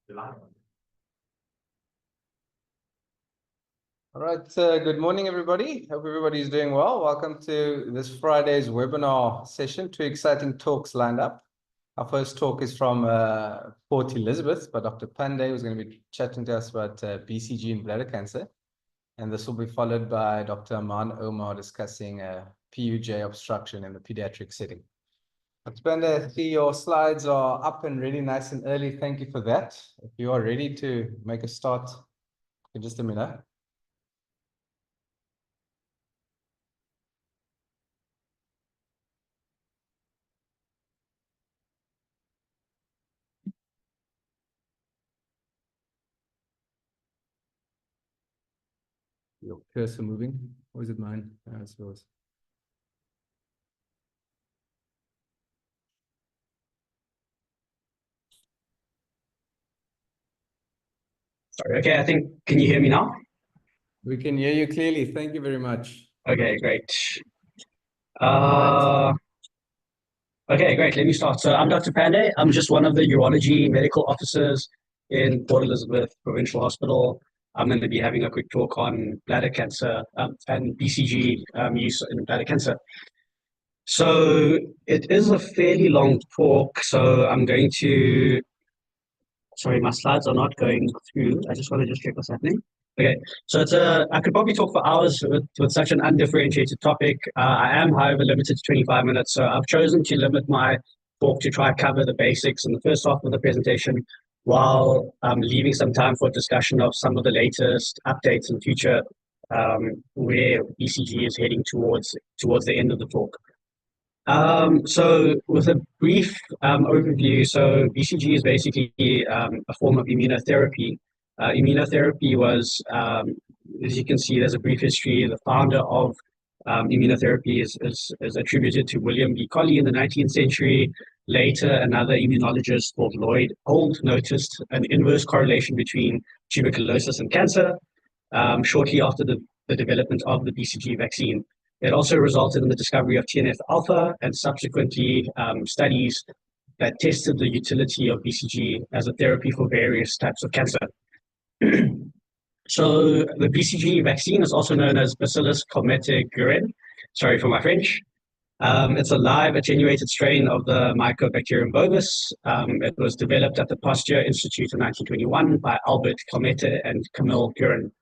All right, good morning, everybody. Hope everybody is doing well. Welcome to this Friday's webinar session. Two exciting talks lined up. Our first talk is from Port Elizabeth by Dr. Pandey, who's going to be chatting to us about BCG and bladder cancer. And this will be followed by Dr. Aman Omar discussing PUJ obstruction in the pediatric setting. Dr. Pandey, I see your slides are up and ready nice and early. Thank you for that. If you are ready to make a start in just a minute. Your cursor moving, or is it mine? It's yours. Sorry, okay, I think, can you hear me now? We can hear you clearly. Thank you very much. Okay, great. Okay, great. Let me start. So I'm Dr. Pandey. I'm just one of the urology medical officers in Port Elizabeth Provincial Hospital. I'm going to be having a quick talk on bladder cancer and BCG use in bladder cancer. So it is a fairly long talk, so I'm going to, sorry, my slides are not going through. I just want to check what's happening. Okay, so I could probably talk for hours with such an undifferentiated topic. I am, however, limited to 25 minutes, so I've chosen to limit my talk to try to cover the basics in the first half of the presentation, while leaving some time for discussion of some of the latest updates and future where BCG is heading towards the end of the talk. So with a brief overview, so BCG is basically a form of immunotherapy. Immunotherapy was, as you can see, there's a brief history. The founder of immunotherapy is attributed to William B. Colley in the 19th century. Later, another immunologist called Lloyd Gold noticed an inverse correlation between tuberculosis and cancer shortly after the development of the BCG vaccine. It also resulted in the discovery of TNF-alpha and subsequently studies that tested the utility of BCG as a therapy for various types of cancer. So the BCG vaccine is also known as Bacillus calmette-guerin. Sorry for my French. It's a live attenuated strain of the Mycobacterium bovis. It was developed at the Pasteur Institute in 1921 by Albert Calmette and Camille Guerin.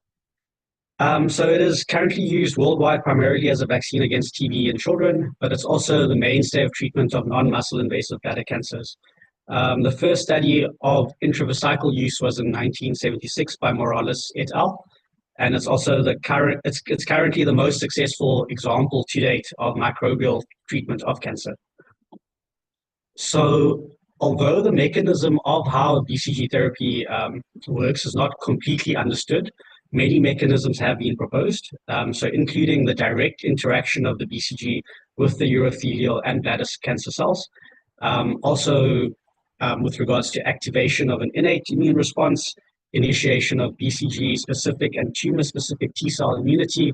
So it is currently used worldwide primarily as a vaccine against TB in children, but it's also the mainstay of treatment of non-muscle invasive bladder cancers. The first study of intravesical use was in 1976 by Morales et al. And it's also it's currently the most successful example to date of microbial treatment of cancer. So although the mechanism of how BCG therapy works is not completely understood, many mechanisms have been proposed, so including the direct interaction of the BCG with the urothelial and bladder cancer cells. Also, with regards to activation of an innate immune response, initiation of BCG-specific and tumor-specific T-cell immunity,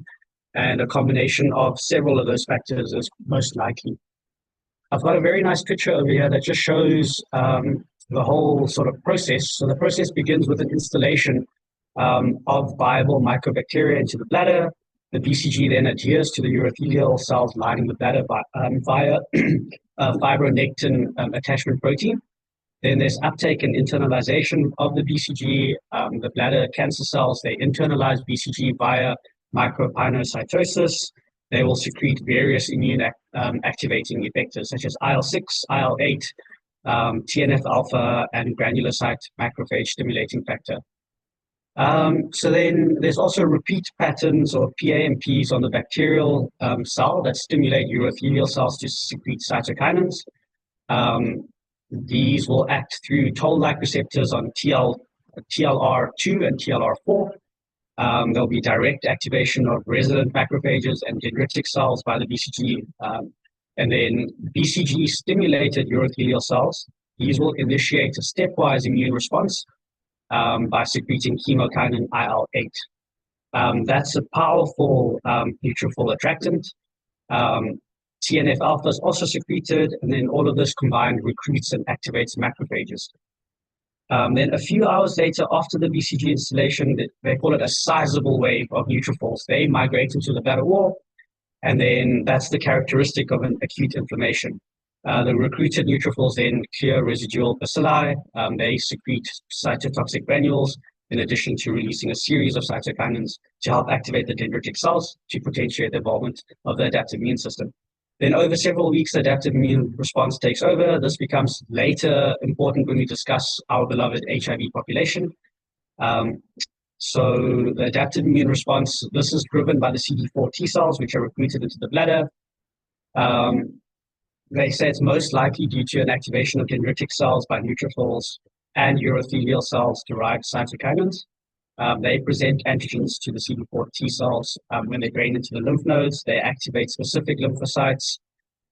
and a combination of several of those factors is most likely. I've got a very nice picture over here that just shows the whole sort of process. So the process begins with an installation of viable mycobacteria into the bladder. The BCG then adheres to the urothelial cells lining the bladder via fibronectin attachment protein. Then there's uptake and internalization of the BCG. The bladder cancer cells, they internalize BCG via micropinocytosis. They will secrete various immune activating effectors such as IL-6, IL-8, TNF-alpha, and granulocyte macrophage stimulating factor. So then there's also repeat patterns or PAMPs on the bacterial cell that stimulate urothelial cells to secrete cytokinins. These will act through toll-like receptors on TLR2 and TLR4. There'll be direct activation of resident macrophages and dendritic cells by the BCG. And then BCG-stimulated urothelial cells, these will initiate a stepwise immune response by secreting chemokinin IL-8. That's a powerful neutrophil attractant. TNF-alpha is also secreted, and then all of this combined recruits and activates macrophages. Then a few hours later, after the BCG installation, they call it a sizable wave of neutrophils. They migrate into the bladder wall, and then that's the characteristic of an acute inflammation. The recruited neutrophils then clear residual bacilli. They secrete cytotoxic granules, in addition to releasing a series of cytokinins to help activate the dendritic cells to potentiate the involvement of the adaptive immune system. Then over several weeks, the adaptive immune response takes over. This becomes later important when we discuss our beloved HIV population. So the adaptive immune response, this is driven by the CD4 T cells, which are recruited into the bladder. They say it's most likely due to an activation of dendritic cells by neutrophils and urothelial cells-derived cytokinins. They present antigens to the CD4 T cells. When they drain into the lymph nodes, they activate specific lymphocytes.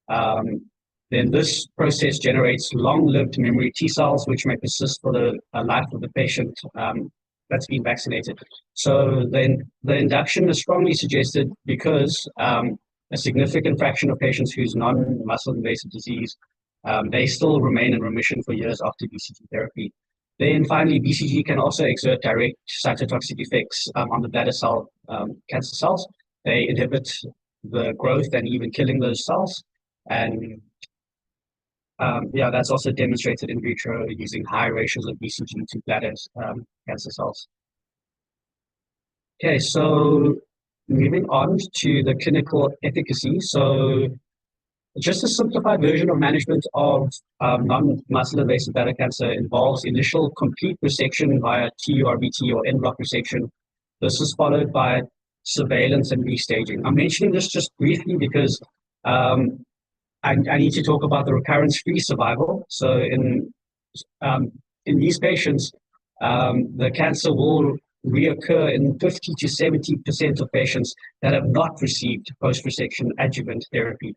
Then this process generates long-lived memory T cells, which may persist for the life of the patient that's been vaccinated. So then the induction is strongly suggested because a significant fraction of patients whose non-muscle invasive disease, they still remain in remission for years after BCG therapy. Then finally, BCG can also exert direct cytotoxic effects on the bladder cell cancer cells. They inhibit the growth and even killing those cells. And yeah, that's also demonstrated in vitro using high ratios of BCG to bladder cancer cells. Okay, so moving on to the clinical efficacy. So just a simplified version of management of non-muscle invasive bladder cancer involves initial complete resection via TURBT or en bloc resection. This is followed by surveillance and restaging. I'm mentioning this just briefly because I need to talk about the recurrence-free survival. So in these patients, the cancer will reoccur in 50 to 70% of patients that have not received post-resection adjuvant therapy.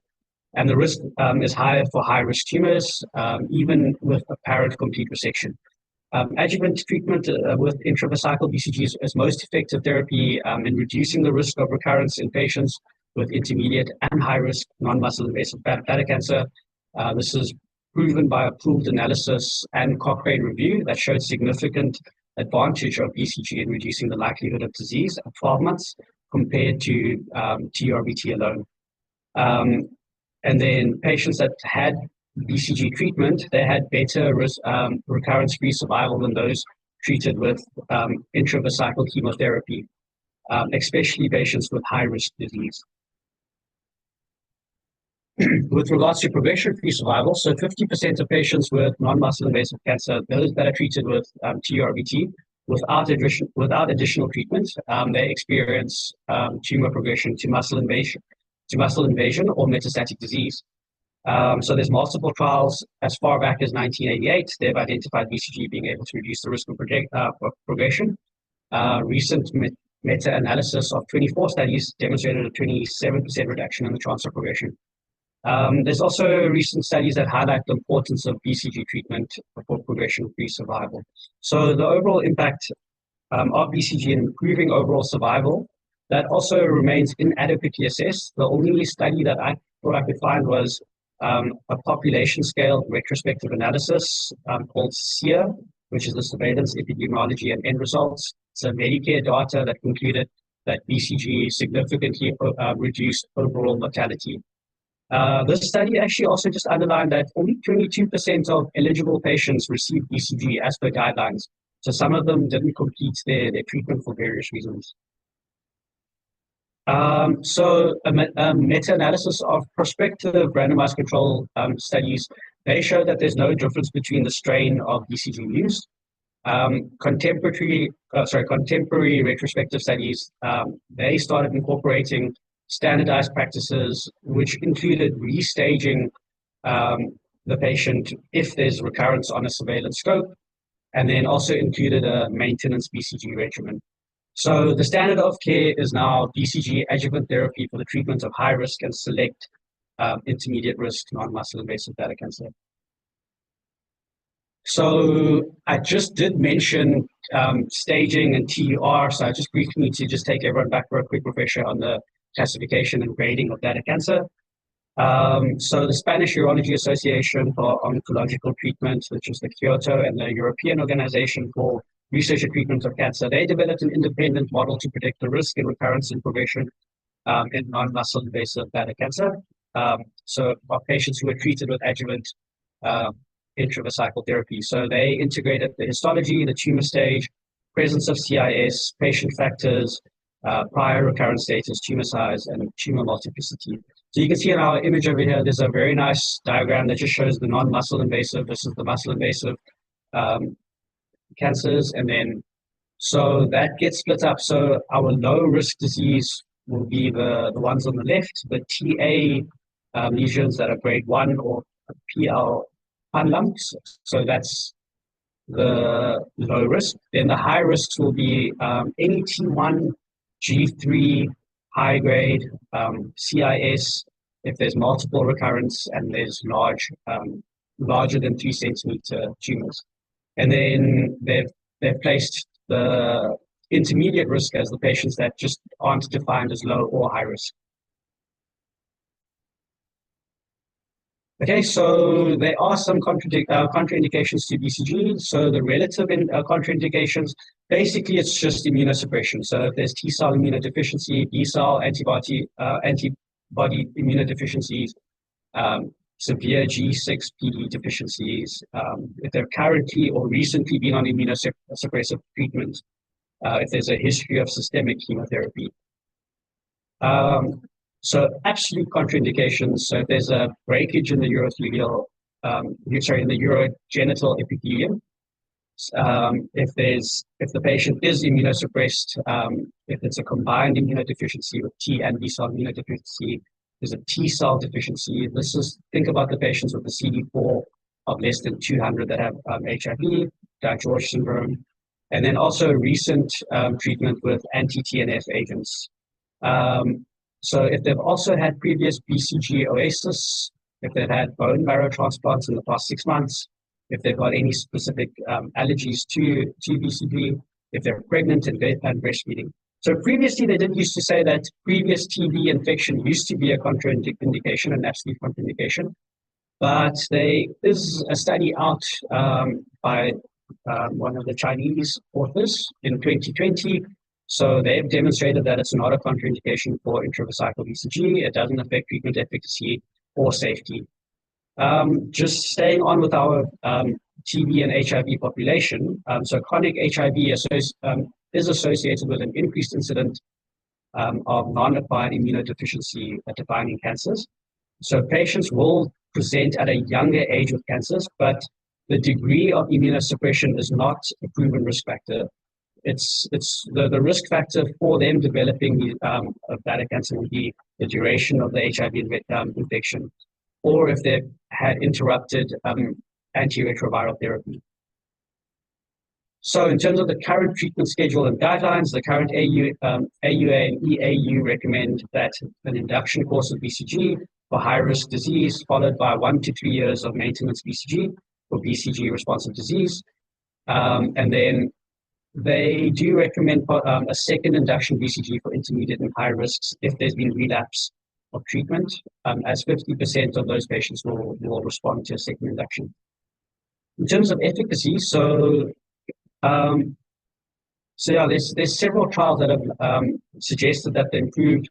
And the risk is higher for high-risk tumors, even with apparent complete resection. Adjuvant treatment with intravesical BCG is most effective therapy in reducing the risk of recurrence in patients with intermediate and high-risk non-muscle invasive bladder cancer. This is proven by a pooled analysis and Cochrane review that showed significant advantage of BCG in reducing the likelihood of disease at 12 months compared to TURBT alone. And then patients that had BCG treatment, they had better recurrence-free survival than those treated with intravesical chemotherapy, especially patients with high-risk disease. With regards to progression-free survival, so 50% of patients with non-muscle invasive cancer, those that are treated with TURBT, without additional treatment, they experience tumor progression to muscle invasion or metastatic disease. So there's multiple trials as far back as 1988. They've identified BCG being able to reduce the risk of progression. Recent meta-analysis of 24 studies demonstrated a 27% reduction in the chance of progression. There's also recent studies that highlight the importance of BCG treatment for progression-free survival. So the overall impact of BCG in improving overall survival, that also remains inadequately assessed. The only study that I thought I could find was a population scale retrospective analysis called SEER, which is the Surveillance, Epidemiology, and End Results. It's a Medicare data that concluded that BCG significantly reduced overall mortality. This study actually also just underlined that only 22% of eligible patients received BCG as per guidelines. So some of them didn't complete their treatment for various reasons. So a meta-analysis of prospective randomized control studies, they show that there's no difference between the strain of BCG used. Contemporary retrospective studies, they started incorporating standardized practices, which included restaging the patient if there's recurrence on a surveillance scope, and then also included a maintenance BCG regimen. So the standard of care is now BCG adjuvant therapy for the treatment of high risk and select intermediate risk non-muscle invasive bladder cancer. So I just did mention staging and TUR, so I just briefly need to just take everyone back for a quick refresher on the classification and grading of bladder cancer. So the Spanish Urology Association for Oncological Treatment, which is the Kyoto, and the European Organization for Research and Treatment of Cancer, they developed an independent model to predict the risk and recurrence and progression in non-muscle invasive bladder cancer. So of patients who were treated with adjuvant intravesical therapy. So they integrated the histology, the tumor stage, presence of CIS, patient factors, prior recurrence status, tumor size, and tumor multiplicity. So you can see in our image over here, there's a very nice diagram that just shows the non-muscle invasive versus the muscle invasive cancers. And then, so that gets split up. So our low risk disease will be the ones on the left, the TA lesions that are grade 1 or PL lumps. So that's the low risk. Then the high risks will be any T1, G3, high grade, CIS, if there's multiple recurrence and there's larger than 3 centimeter tumors. And then they've placed the intermediate risk as the patients that just aren't defined as low or high risk. Okay, so there are some contraindications to BCG. So the relative contraindications, basically it's just immunosuppression. So if there's T-cell immunodeficiency, B-cell antibody immunodeficiencies, severe G6PD deficiencies, if they're currently or recently been on immunosuppressive treatment, if there's a history of systemic chemotherapy. So absolute contraindications. So if there's a breakage in the urogenital epithelium, if the patient is immunosuppressed, if it's a combined immunodeficiency with T and B cell immunodeficiency, there's a T cell deficiency. Think about the patients with the CD4 of less than 200 that have HIV, George syndrome, and then also recent treatment with anti-TNF agents. So if they've also had previous BCG OASIS, if they've had bone marrow transplants in the past 6 months, if they've got any specific allergies to BCG, if they're pregnant and breastfeeding. So previously they did used to say that previous TB infection used to be a contraindication, an absolute contraindication. But there's a study out by one of the Chinese authors in 2020. So they've demonstrated that it's not a contraindication for intravesical BCG. It doesn't affect treatment efficacy or safety. Just staying on with our TB and HIV population. So chronic HIV is associated with an increased incidence of non-acquired immunodeficiency defining cancers. So patients will present at a younger age with cancers, but the degree of immunosuppression is not a proven risk factor. It's the risk factor for them developing bladder cancer would be the duration of the HIV infection, or if they've had interrupted antiretroviral therapy. So in terms of the current treatment schedule and guidelines, the current AUA and EAU recommend that an induction course of BCG for high-risk disease, followed by 1 to 3 years of maintenance BCG for BCG responsive disease. And then they do recommend a second induction BCG for intermediate and high risks if there's been relapse of treatment, as 50% of those patients will respond to a second induction. In terms of efficacy, yeah, there's several trials that have suggested that the improved,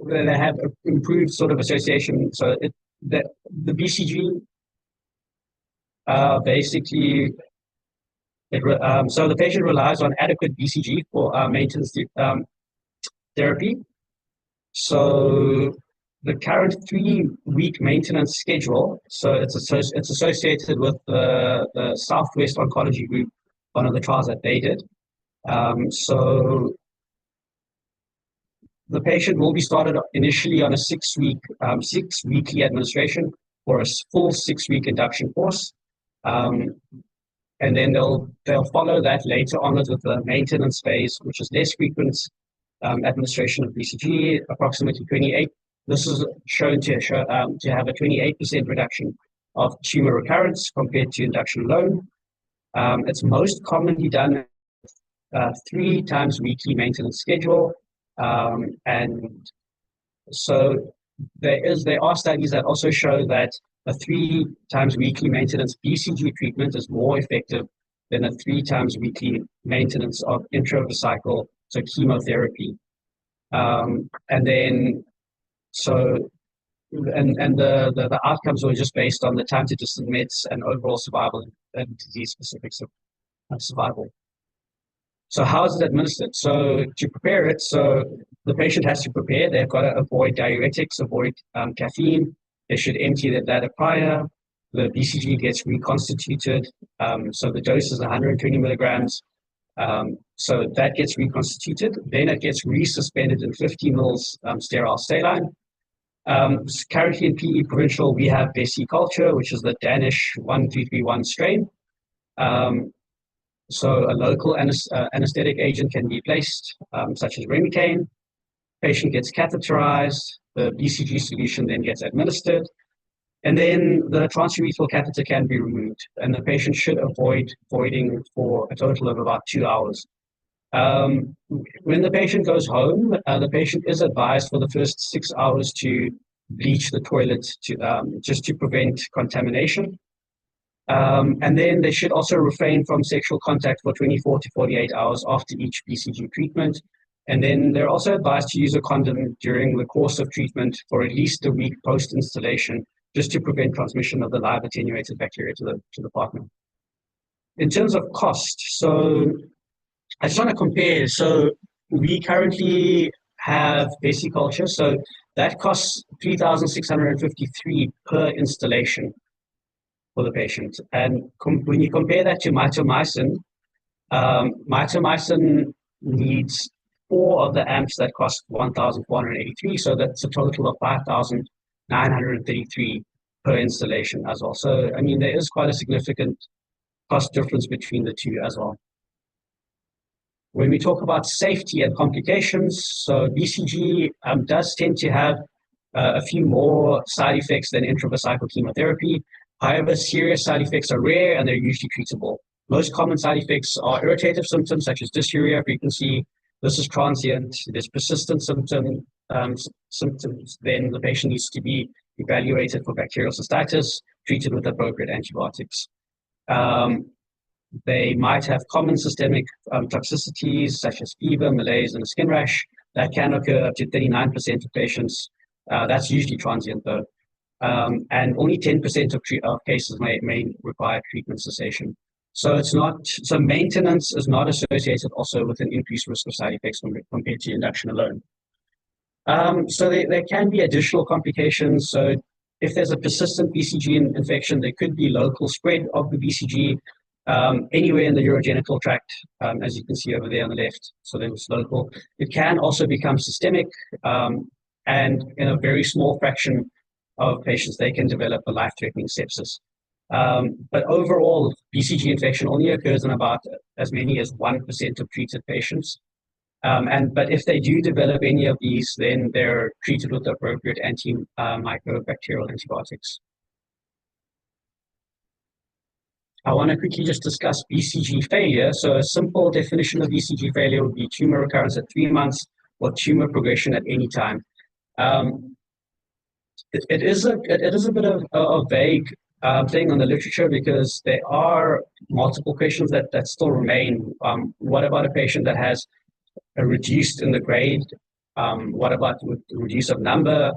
they have improved sort of association. So the BCG basically, so the patient relies on adequate BCG for maintenance therapy. So the current 3-week maintenance schedule, so it's associated with the Southwest Oncology Group, one of the trials that they did. So the patient will be started initially on a 6-weekly administration for a full 6-week induction course. And then they'll follow that later on with the maintenance phase, which is less frequent administration of BCG, approximately 28. This is shown to have a 28% reduction of tumor recurrence compared to induction alone. It's most commonly done 3 times weekly maintenance schedule. And so there are studies that also show that a 3 times weekly maintenance BCG treatment is more effective than a 3 times weekly maintenance of intravesical, so chemotherapy. And then, so, and the outcomes were just based on the time to distant meds and overall survival and disease specifics of survival. So how is it administered? So to prepare it, so the patient has to prepare. They've got to avoid diuretics, avoid caffeine. They should empty their bladder prior. The BCG gets reconstituted. So the dose is 120 milligrams. So that gets reconstituted. Then it gets resuspended in 50 mils sterile saline. Currently in PE Provincial, we have BCG culture, which is the Danish 1331 strain. So a local anesthetic agent can be placed, such as Remicade. Patient gets catheterized. The BCG solution then gets administered. And then the transurethral catheter can be removed. And the patient should avoid voiding for a total of about 2 hours. When the patient goes home, the patient is advised for the first 6 hours to bleach the toilet just to prevent contamination. And then they should also refrain from sexual contact for 24 to 48 hours after each BCG treatment. And then they're also advised to use a condom during the course of treatment for at least a week post-installation, just to prevent transmission of the live attenuated bacteria to the partner. In terms of cost, so I just want to compare. So we currently have BCG culture, so that costs $3,653 per installation for the patient. And when you compare that to mitomycin, mitomycin needs 4 of the amps that cost $1,483. So that's a total of $5,933 per installation as well. So, I mean, there is quite a significant cost difference between the two as well. When we talk about safety and complications, so BCG does tend to have a few more side effects than intravesical chemotherapy. However, serious side effects are rare and they're usually treatable. Most common side effects are irritative symptoms such as dysuria, frequency. This is transient. There's persistent symptoms. Then the patient needs to be evaluated for bacterial cystitis, treated with appropriate antibiotics. They might have common systemic toxicities such as fever, malaise, and a skin rash. That can occur up to 39% of patients. That's usually transient though. And only 10% of cases may require treatment cessation. So maintenance is not associated also with an increased risk of side effects compared to induction alone. So there can be additional complications. So if there's a persistent BCG infection, there could be local spread of the BCG anywhere in the urogenital tract, as you can see over there on the left. So there's local. It can also become systemic, and in a very small fraction of patients, they can develop a life-threatening sepsis. But overall, BCG infection only occurs in about as many as 1% of treated patients. But if they do develop any of these, then they're treated with the appropriate antimicrobacterial antibiotics. I want to quickly just discuss BCG failure. So a simple definition of BCG failure would be tumor recurrence at 3 months or tumor progression at any time. It is a bit of a vague thing on the literature because there are multiple questions that still remain. What about a patient that has a reduced in the grade? What about with reduce of number,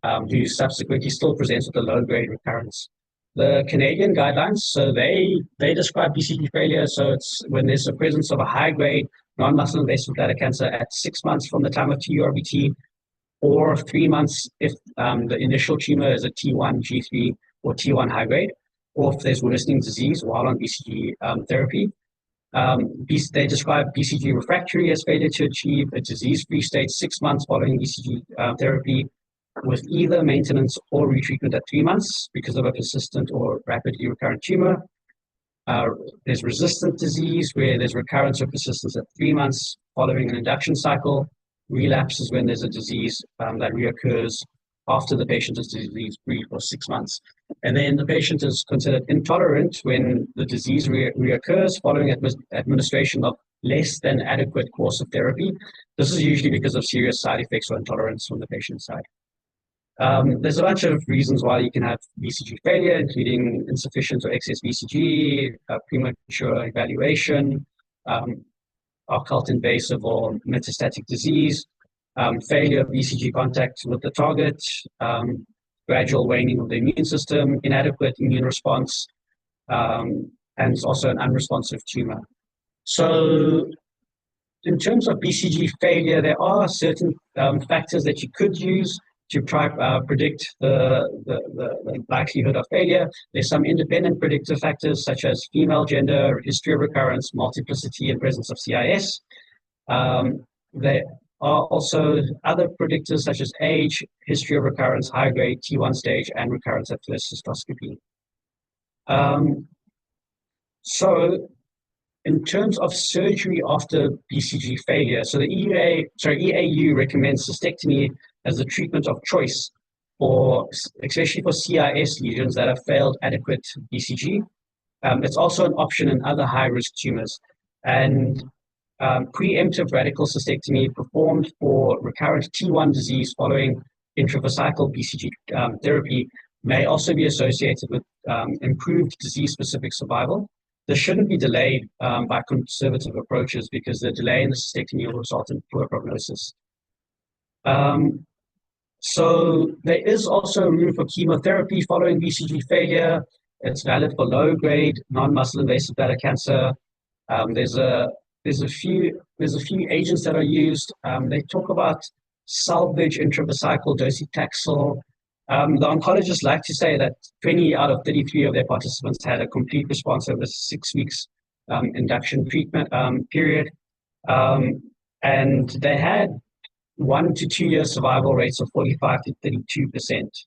who subsequently still presents with a low grade recurrence? The Canadian guidelines, so they describe BCG failure. So it's when there's a presence of a high grade non-muscle invasive bladder cancer at 6 months from the time of TURBT, or 3 months if the initial tumor is a T1, G3, or T1 high grade, or if there's worsening disease while on BCG therapy. They describe BCG refractory as failure to achieve a disease-free state 6 months following BCG therapy, with either maintenance or retreatment at 3 months because of a persistent or rapidly recurrent tumor. There's resistant disease where there's recurrence or persistence at 3 months following an induction cycle. Relapse is when there's a disease that reoccurs after the patient is disease-free for 6 months. And then the patient is considered intolerant when the disease reoccurs following administration of less than adequate course of therapy. This is usually because of serious side effects or intolerance from the patient's side. There's a bunch of reasons why you can have BCG failure, including insufficient or excess BCG, premature evaluation, occult invasive or metastatic disease, failure of BCG contact with the target, gradual waning of the immune system, inadequate immune response, and also an unresponsive tumor. So in terms of BCG failure, there are certain factors that you could use to try predict the likelihood of failure. There's some independent predictive factors such as female gender, history of recurrence, multiplicity, and presence of CIS. There are also other predictors such as age, history of recurrence, high-grade T1 stage, and recurrence at first cystoscopy. So in terms of surgery after BCG failure, so the EAU recommends cystectomy as the treatment of choice for, especially for CIS lesions that have failed adequate BCG. It's also an option in other high-risk tumors. And preemptive radical cystectomy performed for recurrent T1 disease following intravesical BCG therapy may also be associated with improved disease-specific survival. This shouldn't be delayed by conservative approaches because the delay in the cystectomy will result in poor prognosis. So there is also room for chemotherapy following BCG failure. It's valid for low-grade non-muscle invasive bladder cancer. There's a few agents that are used. They talk about salvage intravesical docetaxel. The oncologists like to say that 20 out of 33 of their participants had a complete response over 6 weeks induction treatment period. And they had 1 to 2 year survival rates of 45 to 32%.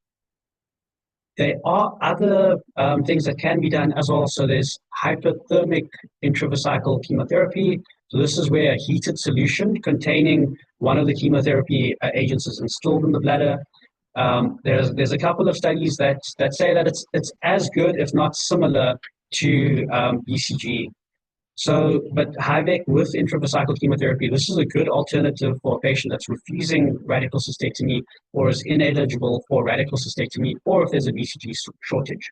There are other things that can be done as well. So there's hyperthermic intravesical chemotherapy. So this is where a heated solution containing one of the chemotherapy agents is instilled in the bladder. There's a couple of studies that say that it's as good, if not similar, to BCG. So, but HIVEC with intravesical chemotherapy, this is a good alternative for a patient that's refusing radical cystectomy or is ineligible for radical cystectomy, or if there's a BCG shortage.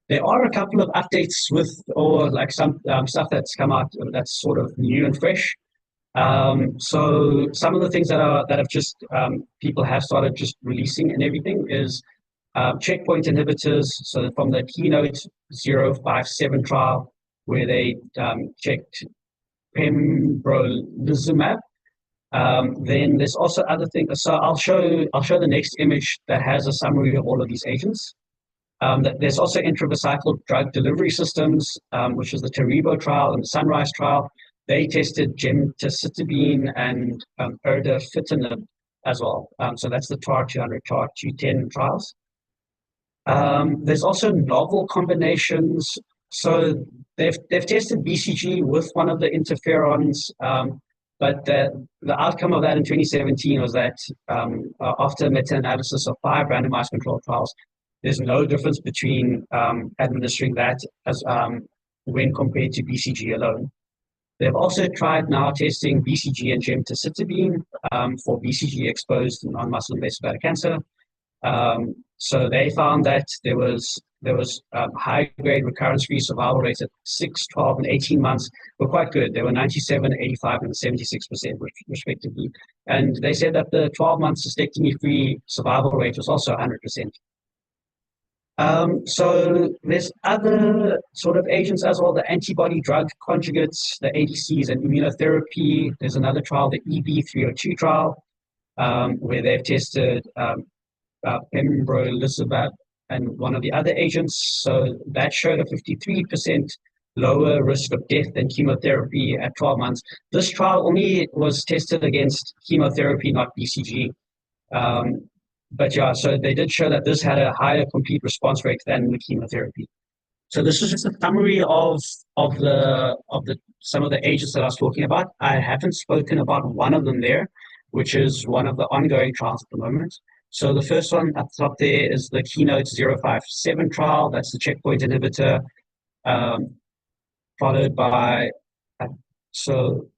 There are a couple of updates with, or like some stuff that's come out that's sort of new and fresh. So some of the things that have just people have started just releasing and everything is checkpoint inhibitors. So from the Keynote 057 trial, where they checked pembrolizumab. Then there's also other things. So I'll show the next image that has a summary of all of these agents. There's also intravesical drug delivery systems, which is the Taribo trial and the Sunrise trial. They tested gemcitabine and erdafitinib as well. So that's the TAR200, TAR210 trials. There's also novel combinations. So they've tested BCG with one of the interferons, but the outcome of that in 2017 was that after meta-analysis of 5 randomized controlled trials, there's no difference between administering that as when compared to BCG alone. They've also tried now testing BCG and gemcitabine for BCG-exposed non-muscle invasive bladder cancer. So they found that there was high-grade recurrence-free survival rates at 6, 12, and 18 months were quite good. They were 97, 85, and 76% respectively. And they said that the 12-month cystectomy-free survival rate was also 100%. So there's other sort of agents as well, the antibody drug conjugates, the ADCs and immunotherapy. There's another trial, the EB302 trial, where they've tested pembrolizumab and one of the other agents. So that showed a 53% lower risk of death than chemotherapy at 12 months. This trial only was tested against chemotherapy, not BCG. But yeah, so they did show that this had a higher complete response rate than the chemotherapy. So this is just a summary of some of the agents that I was talking about. I haven't spoken about one of them there, which is one of the ongoing trials at the moment. So the first one at the top there is the Keynote 057 trial. That's the checkpoint inhibitor, followed by So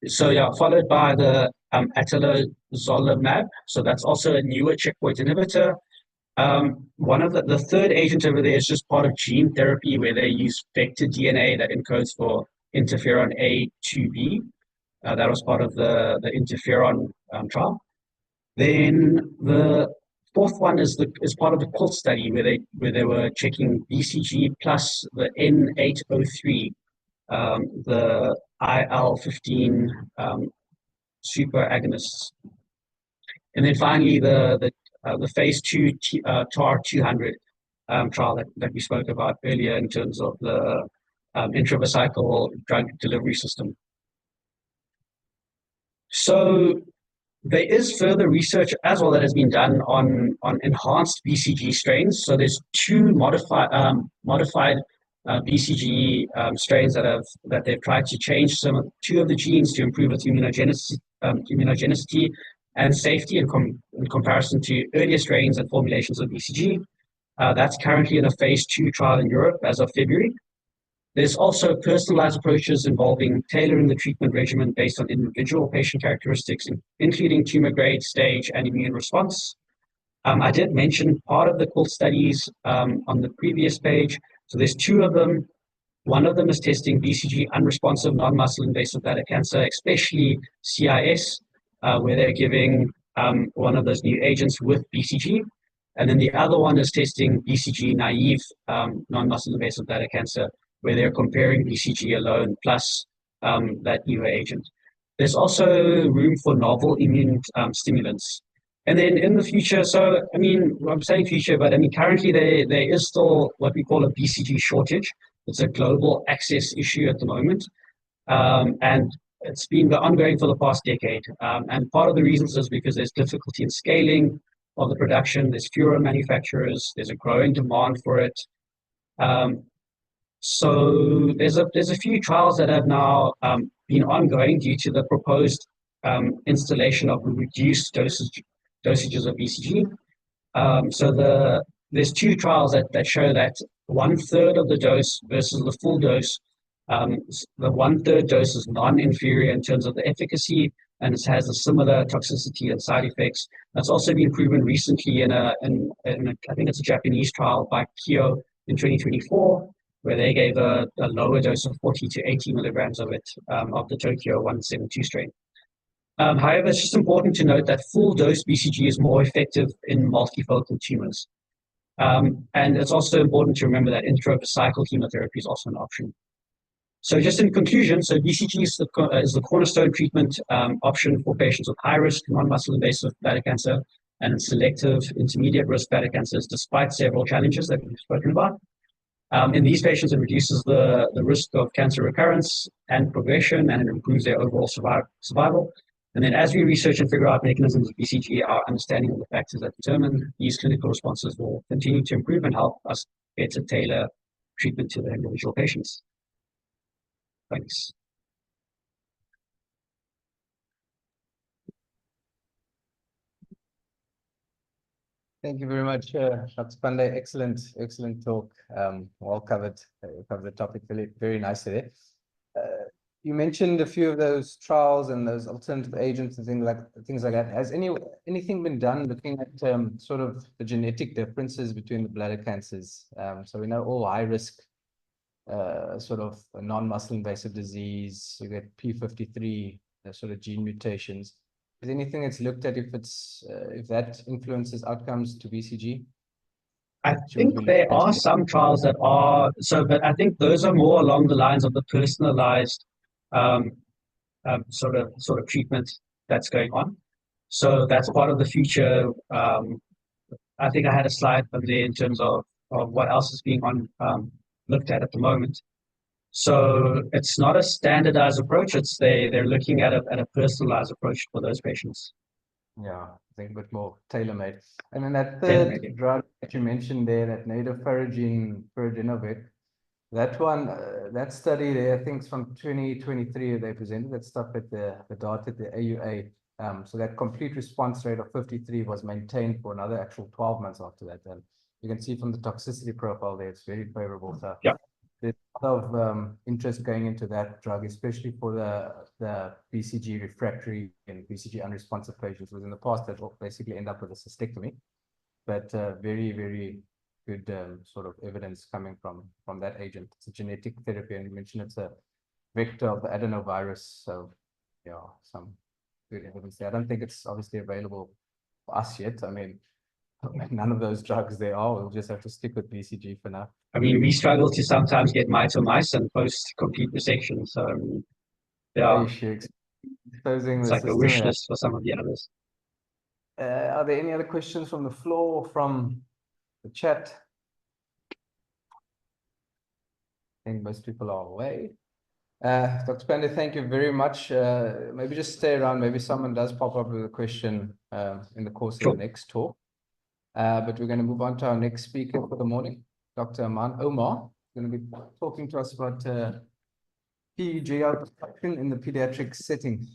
yeah, followed by the atezolizumab. So that's also a newer checkpoint inhibitor. One of the third agent over there is just part of gene therapy where they use vector DNA that encodes for interferon A2B. That was part of the interferon trial. Then the fourth one is part of the CULT study where they were checking BCG plus the N803, the IL-15 super agonists. And then finally, the phase 2 TAR 200 trial that we spoke about earlier in terms of the intravesical drug delivery system. So there is further research as well that has been done on enhanced BCG strains. So there's two modified BCG strains that they've tried to change two of the genes to improve its immunogenicity and safety in comparison to earlier strains and formulations of BCG. That's currently in a phase 2 trial in Europe as of February. There's also personalized approaches involving tailoring the treatment regimen based on individual patient characteristics, including tumor grade, stage, and immune response. I did mention part of the CULT studies on the previous page. So there's two of them. One of them is testing BCG unresponsive non-muscle invasive bladder cancer, especially CIS, where they're giving one of those new agents with BCG. And then the other one is testing BCG naive non-muscle invasive bladder cancer, where they're comparing BCG alone plus that newer agent. There's also room for novel immune stimulants. And then in the future, so I mean, I'm saying future, but I mean, currently there is still what we call a BCG shortage. It's a global access issue at the moment. And it's been ongoing for the past decade. And part of the reasons is because there's difficulty in scaling of the production. There's fewer manufacturers. There's a growing demand for it. So there's a few trials that have now been ongoing due to the proposed installation of reduced dosages of BCG. So there's two trials that show that 1/3 of the dose versus the full dose. The 1/3 dose is non-inferior in terms of the efficacy, and it has a similar toxicity and side effects. That's also been proven recently in I think it's a Japanese trial by Kyo in 2024, where they gave a lower dose of 40 to 80 milligrams of it, of the Tokyo 172 strain. However, it's just important to note that full dose BCG is more effective in multifocal tumors. And it's also important to remember that intravesical chemotherapy is also an option. So just in conclusion, so BCG is the cornerstone treatment option for patients with high-risk non-muscle invasive bladder cancer and selective intermediate-risk bladder cancers, despite several challenges that we've spoken about. In these patients, it reduces the risk of cancer recurrence and progression, and it improves their overall survival. And then as we research and figure out mechanisms of BCG, our understanding of the factors that determine these clinical responses will continue to improve and help us better tailor treatment to the individual patients. Thanks. Thank you very much, Dr. Pandey. Excellent talk. Well covered. Covered the topic very, very nicely there. You mentioned a few of those trials and those alternative agents and things like that. Has anything been done looking at sort of the genetic differences between the bladder cancers? So we know all high risk, sort of non-muscle invasive disease. You get P53 sort of gene mutations. Is anything that's looked at if that influences outcomes to BCG? I think there are some trials that are but I think those are more along the lines of the personalized sort of treatment that's going on. So that's part of the future. I think I had a slide from there in terms of what else is being looked at the moment. So it's not a standardized approach. They're looking at a personalized approach for those patients. Yeah, I think a bit more tailor-made. And then that third drug that you mentioned there, that nadofaragene firadenovec, that one, that study there, I think it's from 2023, they presented that stuff at the data at the AUA. So that complete response rate of 53 was maintained for another actual 12 months after that. You can see from the toxicity profile there, it's very favorable. So Yeah. there's a lot of interest going into that drug, especially for the BCG refractory and BCG unresponsive patients, because in the past that will basically end up with a cystectomy. But very, very good sort of evidence coming from that agent. It's a genetic therapy, and you mentioned it's a vector of the adenovirus. So yeah, some good evidence there. I don't think it's obviously available for us yet. I mean, none of those drugs there are. We'll just have to stick with BCG for now. I mean, we struggle to sometimes get mitomycin post complete resection. So yeah, Exposing it's the like a system. wish list for some of the others. Are there any other questions from the floor or from the chat? I think most people are away. Dr. Pande, thank you very much. Maybe just stay around. Maybe someone does pop up with a question in the course of Sure. the next talk. But we're going to move on to our next speaker for the morning, Dr. Omar. He's going to be talking to us about PEGR prescription in the pediatric setting.